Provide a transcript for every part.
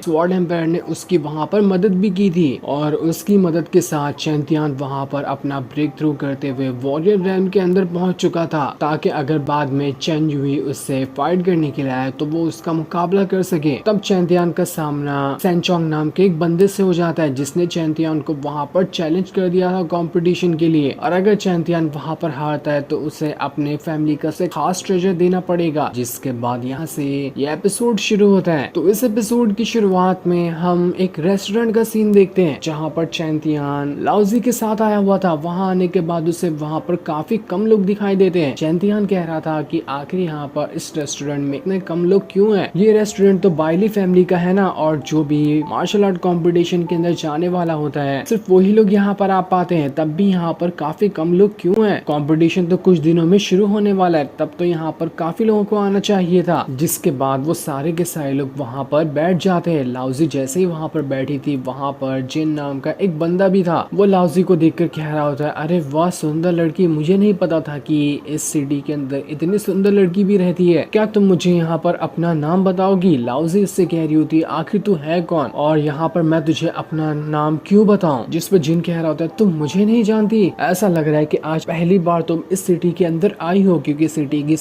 Sword empire ने उसकी वहाँ पर मदद भी की थी और उसकी मदद के साथ चैंतियान वहाँ पर अपना ब्रेक थ्रू करते हुए वॉरियर रैम के अंदर पहुंच चुका था, ताकि अगर बाद में चेन युई उससे फाइट करने के लिए आए तो वो उसका मुकाबला कर सके। तब चैंतियान का सामना सेंचोंग नाम के एक बंदे से हो जाता है, जिसने चैंतियान को वहाँ पर चैलेंज कर दिया था कंपटीशन के लिए, और अगर चैंतियान वहाँ पर हारता है तो उसे अपने फैमिली का से खास ट्रेजर देना पड़ेगा। जिसके बाद यहाँ से ये एपिसोड शुरू होता है। तो इस एपिसोड की शुरुआत में हम एक रेस्टोरेंट का सीन देखते हैं, जहाँ पर चैंतियान लाउजी के साथ आया हुआ था। वहाँ आने के बाद उसे वहाँ पर काफी कम लोग दिखाई देते हैं। चैंतियान कह रहा था कि आखिर यहाँ पर इस रेस्टोरेंट में इतने कम लोग क्यों हैं? ये रेस्टोरेंट तो बाइली फैमिली का है ना, और जो भी मार्शल आर्ट कंपटीशन के अंदर जाने वाला होता है सिर्फ वही लोग यहाँ पर आ पाते हैं, तब भी यहाँ पर काफी कम लोग क्यों हैं? कंपटीशन तो कुछ दिनों में शुरू होने वाला है, तब तो यहाँ पर काफी लोगों को आना चाहिए था। जिसके बाद वो सारे के सारे लोग वहाँ पर बैठ जाते हैं। लाउजी जैसे ही वहाँ पर बैठी थी, वहाँ पर जिन नाम का एक बंदा भी था, वो लाउजी को देखकर कह रहा होता है, अरे वाह सुंदर लड़की, मुझे नहीं पता था कि इस सिटी के अंदर इतनी सुंदर लड़की भी रहती है। क्या तुम मुझे यहाँ पर अपना नाम बताओगी? लाउजी इससे कह रही होती है, आखिर तू है कौन और यहाँ पर मैं तुझे अपना नाम क्यों बताऊं? जिस पर जिन कह रहा होता है, तुम मुझे नहीं जानती। ऐसा लग रहा है कि आज पहली बार तुम इस सिटी के अंदर आई हो, क्योंकि सिटी की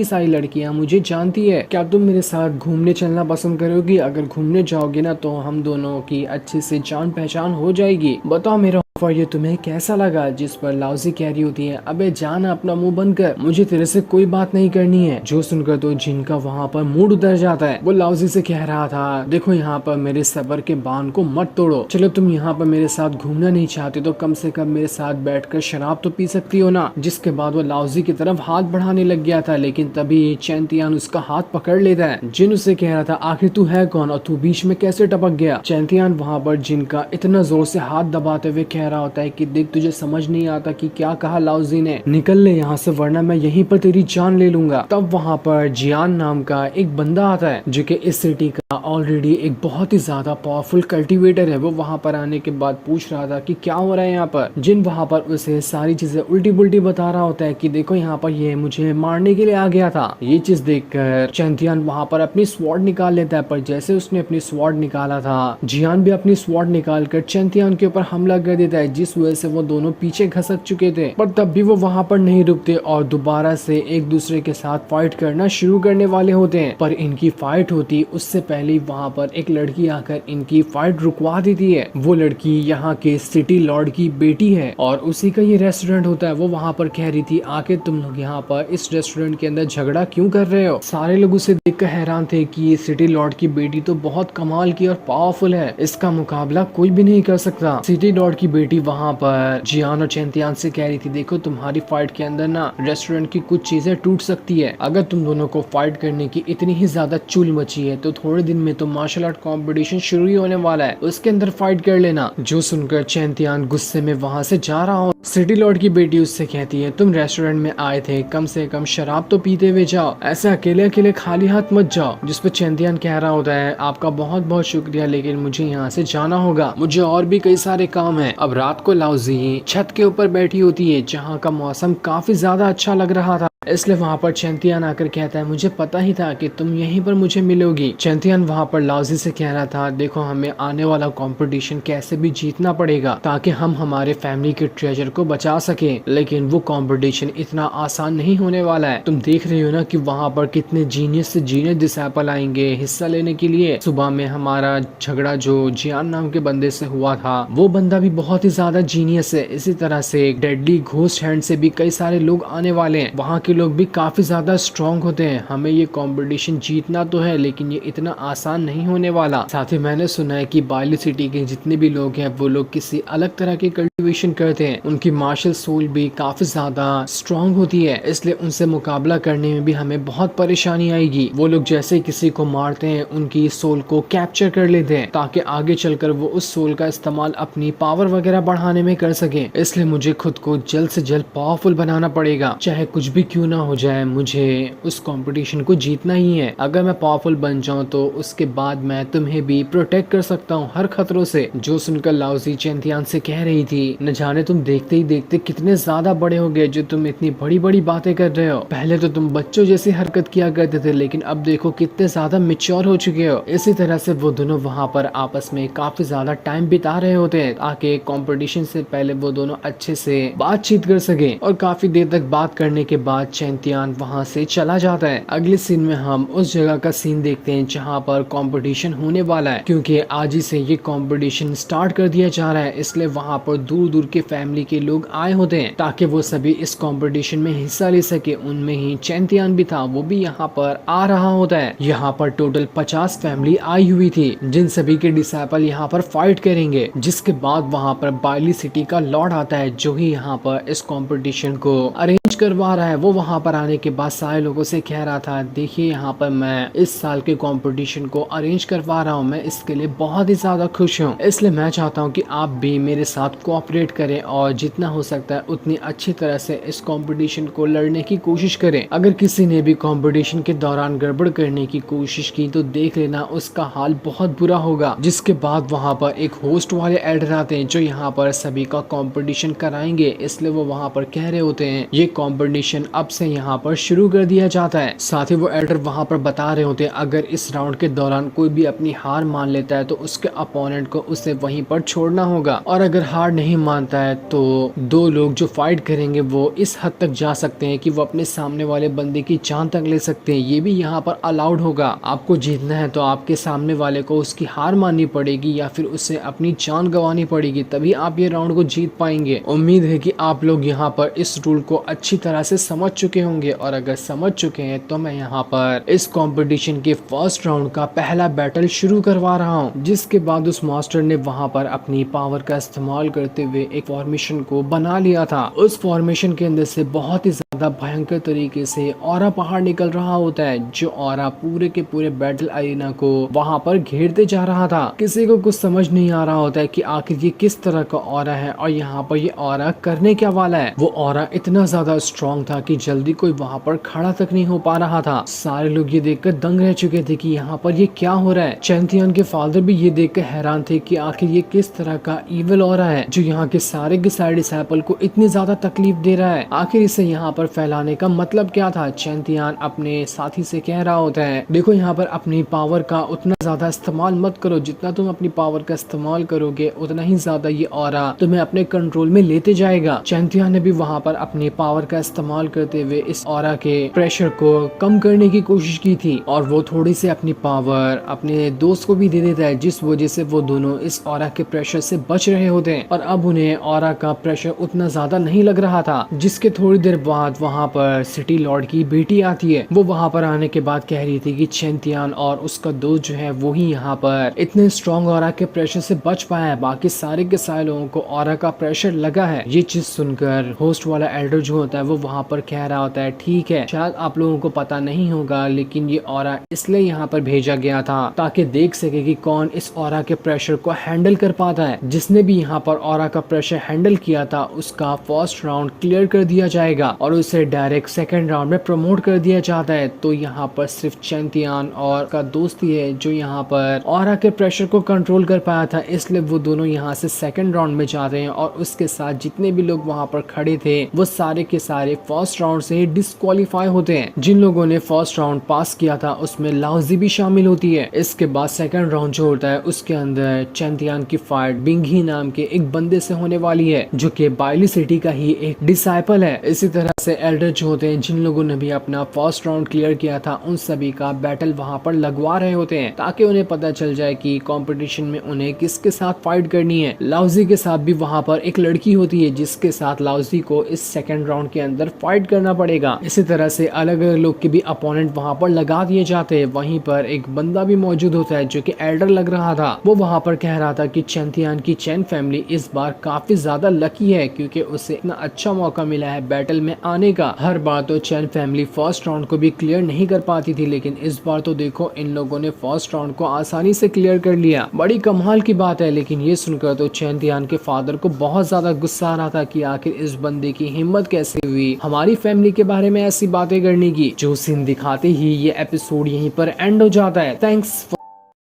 सारी लड़कियां मुझे जानती है। क्या तुम मेरे साथ घूमने चलना पसंद करोगी? अगर घूमने जाओगे ना तो हम दोनों की अच्छे से जान पहचान हो जाएगी। बताओ मेरा ऑफर ये तुम्हें कैसा लगा? जिस पर लाउजी कह रही होती है, अबे जान अपना मुंह बंद कर, मुझे तेरे से कोई बात नहीं करनी है। जो सुनकर तो जिनका वहाँ पर मूड उतर जाता है। वो लाउजी से कह रहा था, देखो यहाँ पर मेरे सबर के बांध को मत तोड़ो। चलो तुम यहाँ पर मेरे साथ घूमना नहीं चाहते तो कम से कम मेरे साथ बैठकर शराब तो पी सकती हो ना। जिसके बाद वो लाउजी की तरफ हाथ बढ़ाने लग गया था, लेकिन तभी चैंतियान उसका हाथ पकड़ लेता है। जिन उसे कह रहा था, आखिर तू है कौन और तू बीच में कैसे टपक गया? चैंतियान वहाँ पर जिनका इतना जोर से हाथ दबाते हुए कह रहा होता है कि देख, तुझे समझ नहीं आता कि क्या कहा लाउजी ने, निकल ले यहाँ से वरना मैं यहीं पर तेरी जान ले लूंगा। तब वहाँ पर जियान नाम का एक बंदा आता है, जो कि इस सिटी का ऑलरेडी एक बहुत ही ज्यादा पावरफुल कल्टीवेटर है। वो वहाँ पर आने के बाद पूछ रहा था कि क्या हो रहा है यहाँ पर। जिन वहाँ पर उसे सारी चीजें उल्टी पुल्टी बता रहा होता है कि देखो यहाँ पर ये मुझे मारने के लिए आ गया था। ये चीज देखकर चैंतियान वहाँ पर अपनी स्वॉर्ड निकाल लेता है, पर जैसे उसने अपनी स्वॉर्ड निकाला था, जियान भी अपनी स्वॉर्ड निकाल कर चैंतियान के ऊपर हमला कर देता है, जिस वजह से वो दोनों पीछे घसक चुके थे। पर तब भी वो वहाँ पर नहीं रुकते और दोबारा से एक दूसरे के साथ फाइट करना शुरू करने वाले होते हैं। पर इनकी फाइट होती उससे पहले वहाँ पर एक लड़की आकर इनकी फाइट रुकवा देती है। वो लड़की यहाँ के सिटी लॉर्ड की बेटी है और उसी का ये रेस्टोरेंट होता है। वो वहाँ पर कह रही थी, आखिर तुम लोग यहाँ पर इस रेस्टोरेंट के अंदर झगड़ा क्यों कर रहे हो? सारे लोग उसे देखकर हैरान थे कि ये सिटी लॉर्ड की बेटी तो बहुत कमाल की और पावरफुल है, इसका मुकाबला कोई भी नहीं कर सकता। सिटी लॉर्ड की बेटी वहाँ पर जियान और चैंतियान से कह रही थी, देखो तुम्हारी फाइट के अंदर ना रेस्टोरेंट की कुछ चीजें टूट सकती है। अगर तुम दोनों को फाइट करने की इतनी ही ज्यादा चुल मची है तो थोड़े दिन में तो मार्शल आर्ट कंपटीशन शुरू ही होने वाला है, उसके अंदर फाइट कर लेना। जो सुनकर चैंतियान गुस्से में वहाँ से जा रहा हो, सिटी लॉर्ड की बेटी उससे कहती है, तुम रेस्टोरेंट में आए थे, कम से कम शराब तो पीते हुए जाओ, ऐसे अकेले अकेले खाली हाथ मत जाओ। जिस पर चैंतियान कह रहा होता है, आपका बहुत बहुत शुक्रिया, लेकिन मुझे यहाँ से जाना होगा, मुझे और भी कई सारे काम है। अब रात को लाउजी छत के ऊपर बैठी होती है, जहाँ का मौसम काफी ज्यादा अच्छा लग रहा था, इसलिए वहाँ पर चैंतियान आकर कहता है, मुझे पता ही था कि तुम यहीं पर मुझे मिलोगी। चैंतियान वहाँ पर लाउजी से कह रहा था, देखो हमें आने वाला कंपटीशन कैसे भी जीतना पड़ेगा ताकि हम हमारे फैमिली के ट्रेजर को बचा सके, लेकिन वो कंपटीशन इतना आसान नहीं होने वाला है। तुम देख रहे हो ना कि वहाँ पर कितने जीनियस से जीनियस डिसाइपल आएंगे हिस्सा लेने के लिए। सुबह में हमारा झगड़ा जो जियान नाम के बंदे से हुआ था, वो बंदा भी बहुत ही ज्यादा जीनियस है। इसी तरह से डेडली घोस्ट हैंड से भी कई सारे लोग आने वाले हैं, वहाँ के लोग भी काफी ज्यादा स्ट्रॉन्ग होते हैं। हमें ये कंपटीशन जीतना तो है, लेकिन ये इतना आसान नहीं होने वाला। साथ ही मैंने सुना है कि बाइली सिटी के जितने भी लोग हैं वो लोग किसी अलग तरह के कल्टीवेशन करते हैं, उनकी मार्शल सोल भी काफी ज्यादा स्ट्रॉन्ग होती है, इसलिए उनसे मुकाबला करने में भी हमें बहुत परेशानी आएगी। वो लोग जैसे किसी को मारते हैं उनकी सोल को कैप्चर कर लेते हैं ताकि आगे चलकर वो उस सोल का इस्तेमाल अपनी पावर वगैरह बढ़ाने में कर सके। इसलिए मुझे खुद को जल्द से जल्द पावरफुल बनाना पड़ेगा, चाहे कुछ भी क्यों क्यों ना हो जाए, मुझे उस कंपटीशन को जीतना ही है। अगर मैं पावरफुल बन जाऊं तो उसके बाद मैं तुम्हें भी प्रोटेक्ट कर सकता हूँ हर खतरों से। जो सुनकर लाओजी चैंतियान से कह रही थी, न जाने तुम देखते ही देखते कितने ज्यादा बड़े हो गए जो तुम इतनी बड़ी बड़ी बातें कर रहे हो। पहले तो तुम बच्चों जैसी हरकत किया करते थे, लेकिन अब देखो कितने ज्यादा मेच्योर हो चुके हो। इसी तरह से वो दोनों वहाँ पर आपस में काफी ज्यादा टाइम बिता रहे होते हैं ताकि कंपटीशन से पहले वो दोनों अच्छे से बातचीत कर सके। और काफी देर तक बात करने के बाद चैंतियान वहाँ से चला जाता है। अगले सीन में हम उस जगह का सीन देखते हैं जहाँ पर कंपटीशन होने वाला है, क्योंकि आज ही से ये कंपटीशन स्टार्ट कर दिया जा रहा है। इसलिए वहाँ पर दूर दूर के फैमिली के लोग आए होते हैं ताकि वो सभी इस कंपटीशन में हिस्सा ले सके। उनमें ही चैंतियान भी था, वो भी यहाँ पर आ रहा होता है। यहाँ पर टोटल 50 फैमिली आई हुई थी जिन सभी के डिसाइपल यहाँ पर फाइट करेंगे। जिसके बाद वहाँ पर बाइली सिटी का लॉर्ड आता है जो ही यहाँ पर इस कंपटीशन को अरेंज करवा रहा है। वो वहाँ पर आने के बाद सारे लोगों से कह रहा था, देखिए यहाँ पर मैं इस साल के कंपटीशन को अरेंज करवा रहा हूँ, मैं इसके लिए बहुत ही ज्यादा खुश हूँ। इसलिए मैं चाहता हूँ कि आप भी मेरे साथ कोऑपरेट करें और जितना हो सकता है उतनी अच्छी तरह से इस कंपटीशन को लड़ने की कोशिश करें। अगर किसी ने भी कंपटीशन के दौरान गड़बड़ करने की कोशिश की तो देख लेना उसका हाल बहुत बुरा होगा। जिसके बाद वहाँ पर एक होस्ट वाले एल्डर आते हैं जो यहाँ पर सभी का कंपटीशन कराएंगे। इसलिए वो वहाँ पर कह रहे होते हैं ये कंपटीशन अब से यहाँ पर शुरू कर दिया जाता है। साथ ही वो एल्डर वहाँ पर बता रहे होते हैं अगर इस राउंड के दौरान कोई भी अपनी हार मान लेता है तो उसके अपोनेंट को उसे वहीं पर छोड़ना होगा, और अगर हार नहीं मानता है तो दो लोग जो फाइट करेंगे वो इस हद तक जा सकते हैं कि वो अपने सामने वाले बंदे की जान तक ले सकते हैं। ये भी यहाँ पर अलाउड होगा। आपको जीतना है तो आपके सामने वाले को उसकी हार माननी पड़ेगी या फिर उसे अपनी जान गंवानी पड़ेगी, तभी आप ये राउंड को जीत पाएंगे। उम्मीद है कि आप लोग यहाँ पर इस रूल को अच्छी तरह से समझ चुके होंगे, और अगर समझ चुके हैं तो मैं यहाँ पर इस कंपटीशन के फर्स्ट राउंड का पहला बैटल शुरू करवा रहा हूँ। जिसके बाद उस मास्टर ने वहाँ पर अपनी पावर का इस्तेमाल करते हुए एक फॉर्मेशन को बना लिया था। उस फॉर्मेशन के अंदर से बहुत ही ज्यादा भयंकर तरीके से ऑरा पहाड़ निकल रहा होता है, जो ऑरा पूरे के पूरे बैटल अरीना को वहाँ पर घेरते जा रहा था। किसी को कुछ समझ नहीं आ रहा होता है कि आखिर ये किस तरह का ऑरा है और यहाँ पर ये ऑरा करने क्या वाला है। वो ऑरा इतना ज्यादा स्ट्रॉन्ग था कि जल्दी कोई वहाँ पर खड़ा तक नहीं हो पा रहा था। सारे लोग ये देखकर दंग रह चुके थे कि यहाँ पर ये क्या हो रहा है। चैंतियान के फादर भी ये देखकर हैरान थे कि आखिर ये किस तरह का इविल ऑरा है जो यहाँ के सारे डिसाइपल को इतनी ज्यादा तकलीफ दे रहा है। आखिर इसे यहाँ पर फैलाने का मतलब क्या था। चैंतियान अपने साथी से कह रहा होता है, देखो यहाँ पर अपनी पावर का उतना ज्यादा इस्तेमाल मत करो, जितना तुम अपनी पावर का इस्तेमाल करोगे उतना ही ज्यादा ये ऑरा तुम्हें अपने कंट्रोल में लेते जाएगा। चैंतियान ने भी वहाँ पर अपनी पावर का इस्तेमाल करते हुए इस ऑरा के प्रेशर को कम करने की कोशिश की थी, और वो थोड़ी सी अपनी पावर अपने दोस्त को भी दे देता है, जिस वजह से वो दोनों इस ऑरा के प्रेशर से बच रहे होते हैं। और अब उन्हें ऑरा का प्रेशर उतना ज्यादा नहीं लग रहा था। जिसके थोड़ी देर बाद वहाँ पर सिटी लॉर्ड की बेटी आती है। वो वहाँ पर आने के बाद कह रही थी कि चैंतियान और उसका दोस्त जो है वो ही यहाँ पर इतने स्ट्रॉन्ग ऑरा के प्रेशर से बच पाया है, बाकी सारे के सारे लोगों को ऑरा का प्रेशर लगा है। ये चीज सुनकर होस्ट वाला एल्डर जो होता है वो वहाँ पर कह रहा होता है, ठीक है शायद आप लोगों को पता नहीं होगा लेकिन ये ऑरा इसलिए यहाँ पर भेजा गया था ताकि देख सके कि कौन इस ऑरा के प्रेशर को हैंडल कर पाता है। जिसने भी यहाँ पर ऑरा का प्रेशर हैंडल किया था उसका फर्स्ट राउंड क्लियर कर दिया जाएगा और उसे डायरेक्ट सेकंड राउंड में प्रमोट कर दिया जाता है। तो यहाँ पर सिर्फ चैंतियान और का दोस्त ही है जो यहाँ पर ऑरा के प्रेशर को कंट्रोल कर पाया था, इसलिए वो दोनों यहाँ से सेकंड राउंड में जाते हैं। और उसके साथ जितने भी लोग वहाँ पर खड़े थे वो सारे के सारे फर्स्ट राउंड से डिस्क्वालीफाई होते हैं। जिन लोगों ने फर्स्ट राउंड पास किया था उसमें लाओजी भी शामिल होती है। इसके बाद सेकंड राउंड जो होता है उसके अंदर चैंतियान की फाइट बिंगी नाम के एक बंदे से होने वाली है जो कि बाइली सिटी का ही एक डिसाइपल है। इसी तरह से एल्डर जो होते हैं जिन लोगों ने भी अपना फर्स्ट राउंड क्लियर किया था उन सभी का बैटल वहाँ पर लगवा रहे होते हैं ताकि उन्हें पता चल जाए कि कंपटीशन में उन्हें किसके साथ फाइट करनी है। लाओजी के साथ भी वहाँ पर एक लड़की होती है जिसके साथ लाओजी को इस सेकंड राउंड के अंदर फाइट करना पड़ेगा। इसी तरह से अलग अलग लोग के भी अपोनेंट वहाँ पर लगा दिए जाते हैं। वहीं पर एक बंदा भी मौजूद होता है जो कि एल्डर लग रहा था। वो वहाँ पर कह रहा था कि चैंतियान की चैन फैमिली इस बार काफी ज्यादा लकी है क्योंकि उसे इतना अच्छा मौका मिला है बैटल में आने पाने का। हर बार तो चैन फैमिली फर्स्ट राउंड को भी क्लियर नहीं कर पाती थी, लेकिन इस बार तो देखो इन लोगों ने फर्स्ट राउंड को आसानी से क्लियर कर लिया। बड़ी कमाल की बात है। लेकिन ये सुनकर तो चैन तियान के फादर को बहुत ज्यादा गुस्सा आ रहा था कि आखिर इस बंदे की हिम्मत कैसे हुई हमारी फैमिली के बारे में ऐसी बातें करने की। जो सीन दिखाते ही ये एपिसोड यहीं पर एंड हो जाता है। थैंक्स।